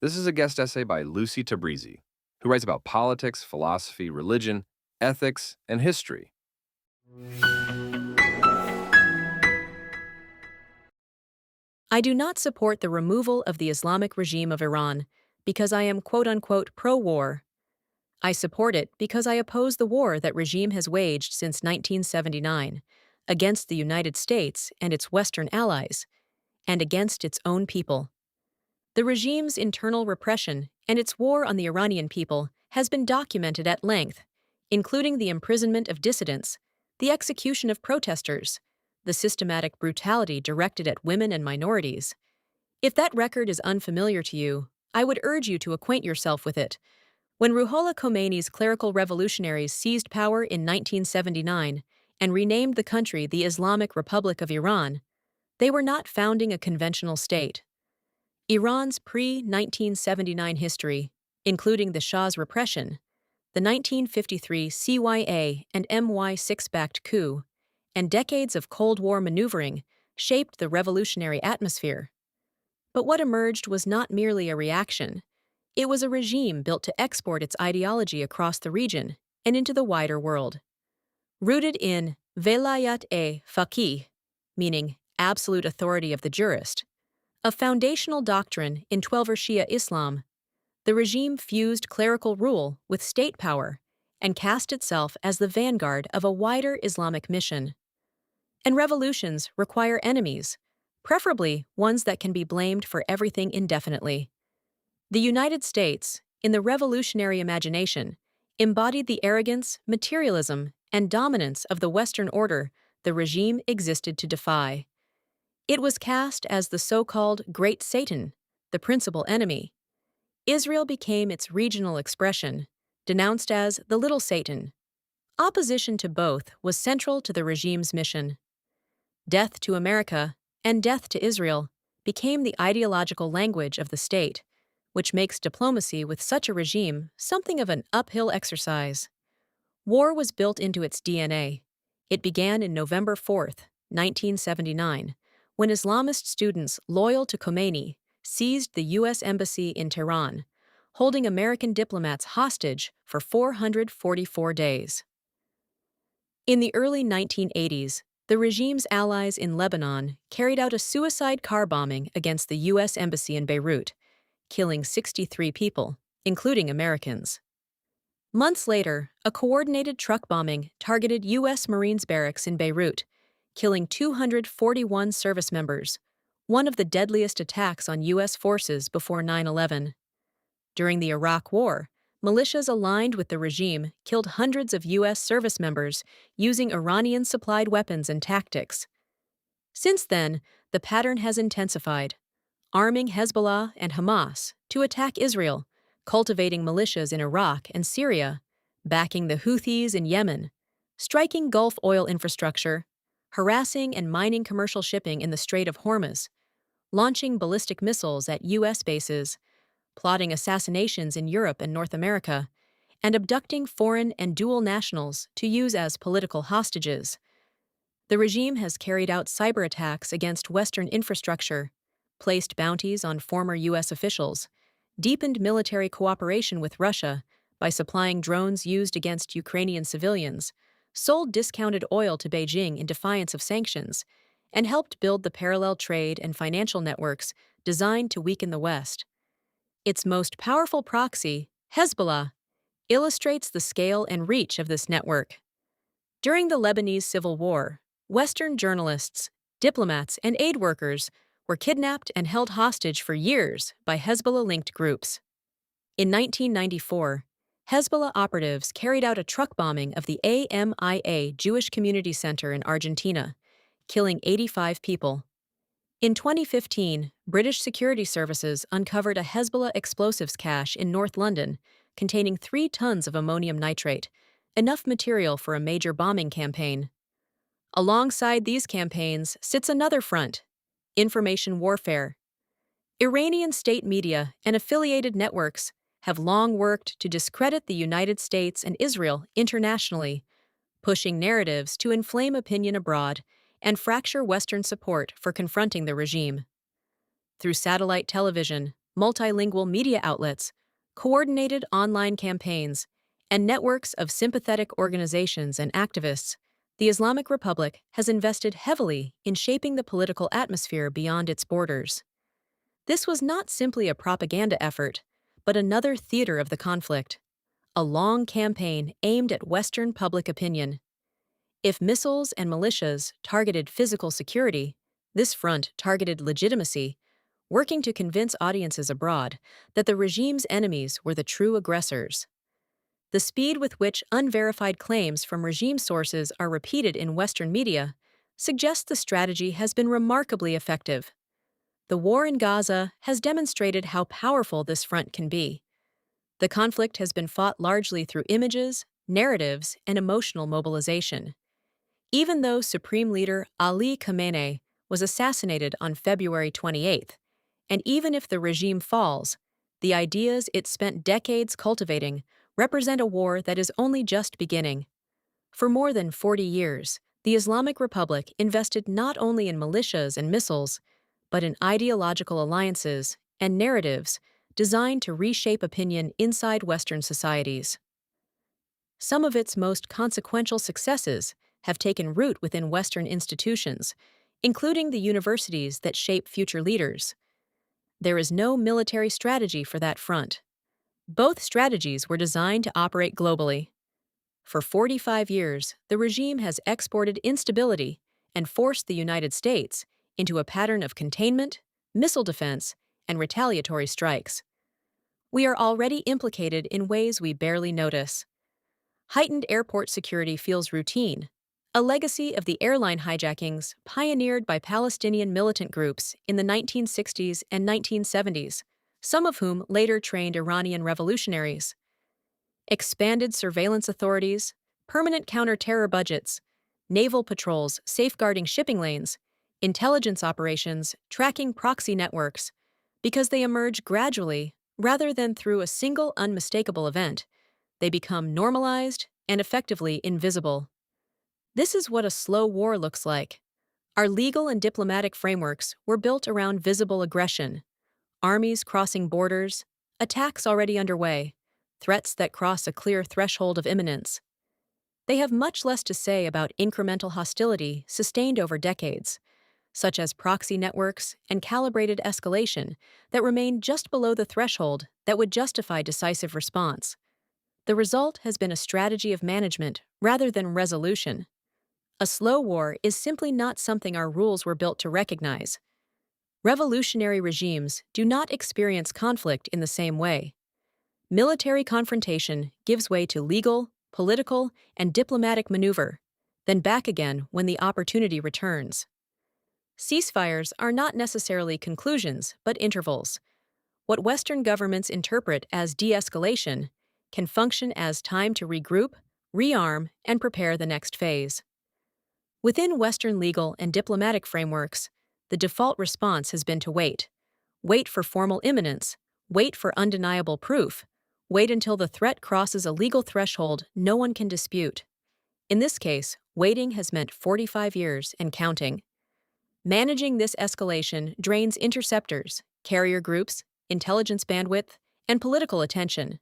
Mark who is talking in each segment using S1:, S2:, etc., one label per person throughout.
S1: This is a guest essay by Lucy Tabrizi, who writes about politics, philosophy, religion, ethics, and history.
S2: I do not support the removal of the Islamic regime of Iran because I am quote-unquote pro-war. I support it because I oppose the war that regime has waged since 1979 against the United States and its Western allies, and against its own people. The regime's internal repression and its war on the Iranian people has been documented at length, including the imprisonment of dissidents, the execution of protesters, the systematic brutality directed at women and minorities. If that record is unfamiliar to you, I would urge you to acquaint yourself with it. When Ruhollah Khomeini's clerical revolutionaries seized power in 1979 and renamed the country the Islamic Republic of Iran, they were not founding a conventional state. Iran's pre-1979 history, including the Shah's repression, the 1953 CYA and MY6-backed coup, and decades of Cold War maneuvering, shaped the revolutionary atmosphere. But what emerged was not merely a reaction. It was a regime built to export its ideology across the region and into the wider world. Rooted in Velayat-e-Faqih, meaning absolute authority of the jurist, a foundational doctrine in Twelver Shia Islam, the regime fused clerical rule with state power and cast itself as the vanguard of a wider Islamic mission. And revolutions require enemies, preferably ones that can be blamed for everything indefinitely. The United States, in the revolutionary imagination, embodied the arrogance, materialism, and dominance of the Western order the regime existed to defy. It was cast as the so-called Great Satan, the principal enemy. Israel became its regional expression, denounced as the Little Satan. Opposition to both was central to the regime's mission. Death to America and death to Israel became the ideological language of the state, which makes diplomacy with such a regime something of an uphill exercise. War was built into its DNA. It began in November 4th, 1979, when Islamist students loyal to Khomeini seized the U.S. Embassy in Tehran, holding American diplomats hostage for 444 days. In the early 1980s, the regime's allies in Lebanon carried out a suicide car bombing against the U.S. Embassy in Beirut, killing 63 people, including Americans. Months later, a coordinated truck bombing targeted U.S. Marines barracks in Beirut, killing 241 service members, one of the deadliest attacks on U.S. forces before 9/11. During the Iraq War, militias aligned with the regime killed hundreds of U.S. service members using Iranian-supplied weapons and tactics. Since then, the pattern has intensified, arming Hezbollah and Hamas to attack Israel, cultivating militias in Iraq and Syria, backing the Houthis in Yemen, striking Gulf oil infrastructure, harassing and mining commercial shipping in the Strait of Hormuz, launching ballistic missiles at U.S. bases, plotting assassinations in Europe and North America, and abducting foreign and dual nationals to use as political hostages. The regime has carried out cyber attacks against Western infrastructure, placed bounties on former U.S. officials, deepened military cooperation with Russia by supplying drones used against Ukrainian civilians, sold discounted oil to Beijing in defiance of sanctions, and helped build the parallel trade and financial networks designed to weaken the West. Its most powerful proxy, Hezbollah, illustrates the scale and reach of this network. During the Lebanese Civil War, Western journalists, diplomats, and aid workers were kidnapped and held hostage for years by Hezbollah-linked groups. In 1994, Hezbollah operatives carried out a truck bombing of the AMIA Jewish Community Center in Argentina, killing 85 people. In 2015, British security services uncovered a Hezbollah explosives cache in North London containing 3 tons of ammonium nitrate, enough material for a major bombing campaign. Alongside these campaigns sits another front: information warfare. Iranian state media and affiliated networks have long worked to discredit the United States and Israel internationally, pushing narratives to inflame opinion abroad and fracture Western support for confronting the regime. Through satellite television, multilingual media outlets, coordinated online campaigns, and networks of sympathetic organizations and activists, the Islamic Republic has invested heavily in shaping the political atmosphere beyond its borders. This was not simply a propaganda effort, but another theater of the conflict, a long campaign aimed at Western public opinion. If missiles and militias targeted physical security, this front targeted legitimacy, working to convince audiences abroad that the regime's enemies were the true aggressors. The speed with which unverified claims from regime sources are repeated in Western media suggests the strategy has been remarkably effective. The war in Gaza has demonstrated how powerful this front can be. The conflict has been fought largely through images, narratives, and emotional mobilization. Even though Supreme Leader Ali Khamenei was assassinated on February 28th, and even if the regime falls, the ideas it spent decades cultivating represent a war that is only just beginning. For more than 40 years, the Islamic Republic invested not only in militias and missiles, but in ideological alliances and narratives designed to reshape opinion inside Western societies. Some of its most consequential successes have taken root within Western institutions, including the universities that shape future leaders. There is no military strategy for that front. Both strategies were designed to operate globally. For 45 years, the regime has exported instability and forced the United States into a pattern of containment, missile defense, and retaliatory strikes. We are already implicated in ways we barely notice. Heightened airport security feels routine, a legacy of the airline hijackings pioneered by Palestinian militant groups in the 1960s and 1970s, some of whom later trained Iranian revolutionaries. Expanded surveillance authorities, permanent counter-terror budgets, naval patrols safeguarding shipping lanes, intelligence operations tracking proxy networks, because they emerge gradually rather than through a single unmistakable event, they become normalized and effectively invisible. This is what a slow war looks like. Our legal and diplomatic frameworks were built around visible aggression, armies crossing borders, attacks already underway, threats that cross a clear threshold of imminence. They have much less to say about incremental hostility sustained over decades, such as proxy networks and calibrated escalation that remain just below the threshold that would justify decisive response. The result has been a strategy of management rather than resolution. A slow war is simply not something our rules were built to recognize. Revolutionary regimes do not experience conflict in the same way. Military confrontation gives way to legal, political, and diplomatic maneuver, then back again when the opportunity returns. Ceasefires are not necessarily conclusions, but intervals. What Western governments interpret as de-escalation can function as time to regroup, rearm, and prepare the next phase. Within Western legal and diplomatic frameworks, the default response has been to wait. Wait for formal imminence, wait for undeniable proof, wait until the threat crosses a legal threshold no one can dispute. In this case, waiting has meant 45 years and counting. Managing this escalation drains interceptors, carrier groups, intelligence bandwidth, and political attention.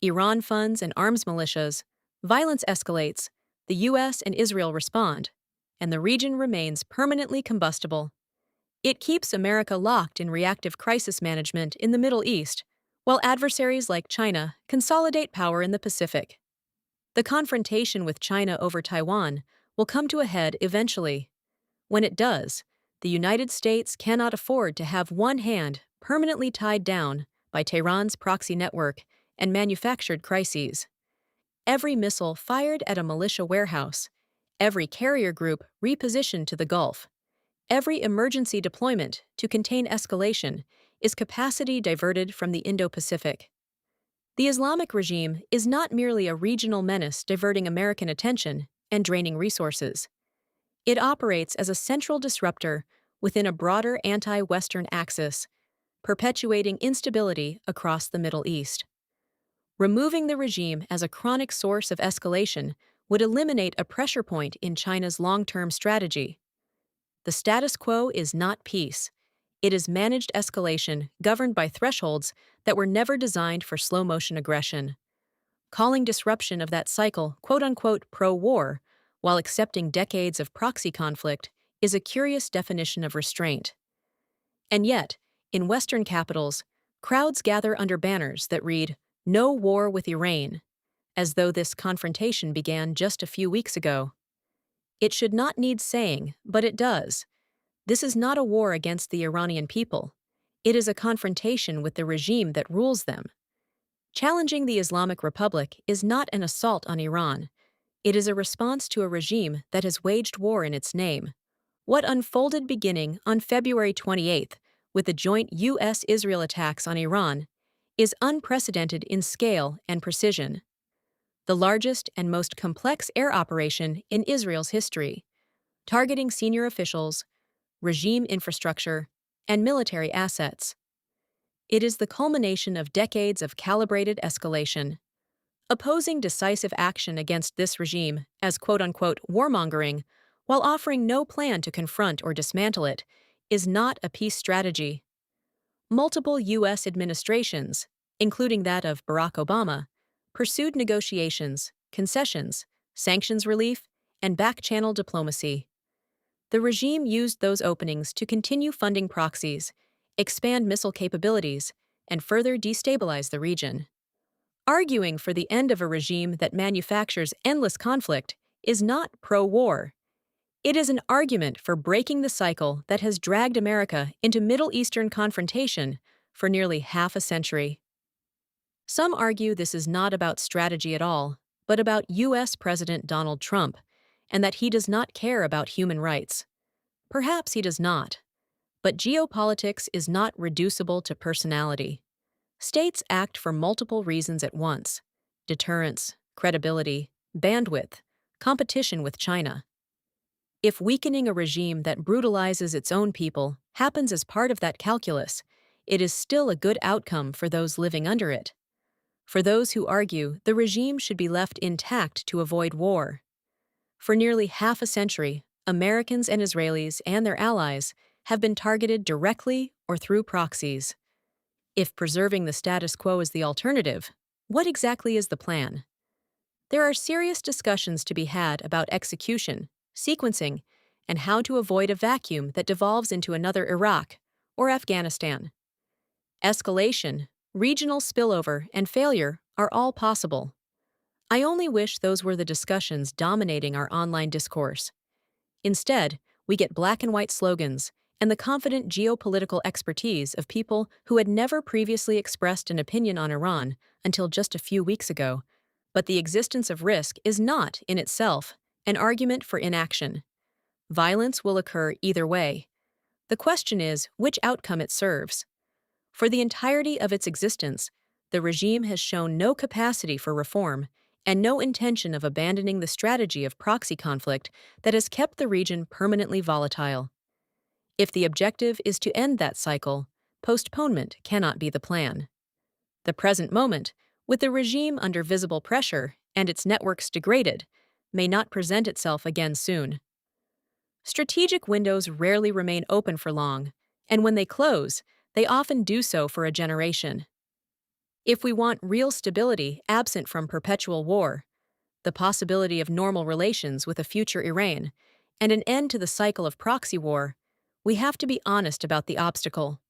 S2: Iran funds and arms militias, violence escalates, the US and Israel respond, and the region remains permanently combustible. It keeps America locked in reactive crisis management in the Middle East, while adversaries like China consolidate power in the Pacific. The confrontation with China over Taiwan will come to a head eventually. When it does, the United States cannot afford to have one hand permanently tied down by Tehran's proxy network and manufactured crises. Every missile fired at a militia warehouse, every carrier group repositioned to the Gulf, every emergency deployment to contain escalation is capacity diverted from the Indo-Pacific. The Islamic regime is not merely a regional menace diverting American attention and draining resources. It operates as a central disruptor within a broader anti-Western axis, perpetuating instability across the Middle East. Removing the regime as a chronic source of escalation would eliminate a pressure point in China's long-term strategy. The status quo is not peace. It is managed escalation governed by thresholds that were never designed for slow motion aggression. Calling disruption of that cycle quote unquote pro war while accepting decades of proxy conflict is a curious definition of restraint. And yet, in Western capitals, crowds gather under banners that read, "No war with Iran," as though this confrontation began just a few weeks ago. It should not need saying, but it does. This is not a war against the Iranian people. It is a confrontation with the regime that rules them. Challenging the Islamic Republic is not an assault on Iran. It is a response to a regime that has waged war in its name. What unfolded beginning on February 28th with the joint U.S.-Israel attacks on Iran is unprecedented in scale and precision. The largest and most complex air operation in Israel's history, targeting senior officials, regime infrastructure, and military assets. It is the culmination of decades of calibrated escalation. Opposing decisive action against this regime as quote-unquote warmongering, while offering no plan to confront or dismantle it, is not a peace strategy. Multiple U.S. administrations, including that of Barack Obama, pursued negotiations, concessions, sanctions relief, and back-channel diplomacy. The regime used those openings to continue funding proxies, expand missile capabilities, and further destabilize the region. Arguing for the end of a regime that manufactures endless conflict is not pro-war. It is an argument for breaking the cycle that has dragged America into Middle Eastern confrontation for nearly half a century. Some argue this is not about strategy at all, but about U.S. President Donald Trump, and that he does not care about human rights. Perhaps he does not. But geopolitics is not reducible to personality. States act for multiple reasons at once: deterrence, credibility, bandwidth, competition with China. If weakening a regime that brutalizes its own people happens as part of that calculus, it is still a good outcome for those living under it. For those who argue the regime should be left intact to avoid war. For nearly half a century, Americans and Israelis and their allies have been targeted directly or through proxies. If preserving the status quo is the alternative, what exactly is the plan? There are serious discussions to be had about execution, sequencing, and how to avoid a vacuum that devolves into another Iraq or Afghanistan. Escalation, regional spillover, and failure are all possible. I only wish those were the discussions dominating our online discourse. Instead, we get black and white slogans and the confident geopolitical expertise of people who had never previously expressed an opinion on Iran until just a few weeks ago. But the existence of risk is not, in itself, an argument for inaction. Violence will occur either way. The question is which outcome it serves. For the entirety of its existence, the regime has shown no capacity for reform and no intention of abandoning the strategy of proxy conflict that has kept the region permanently volatile. If the objective is to end that cycle, postponement cannot be the plan. The present moment, with the regime under visible pressure and its networks degraded, may not present itself again soon. Strategic windows rarely remain open for long, and when they close, they often do so for a generation. If we want real stability absent from perpetual war, the possibility of normal relations with a future Iran, and an end to the cycle of proxy war, we have to be honest about the obstacle.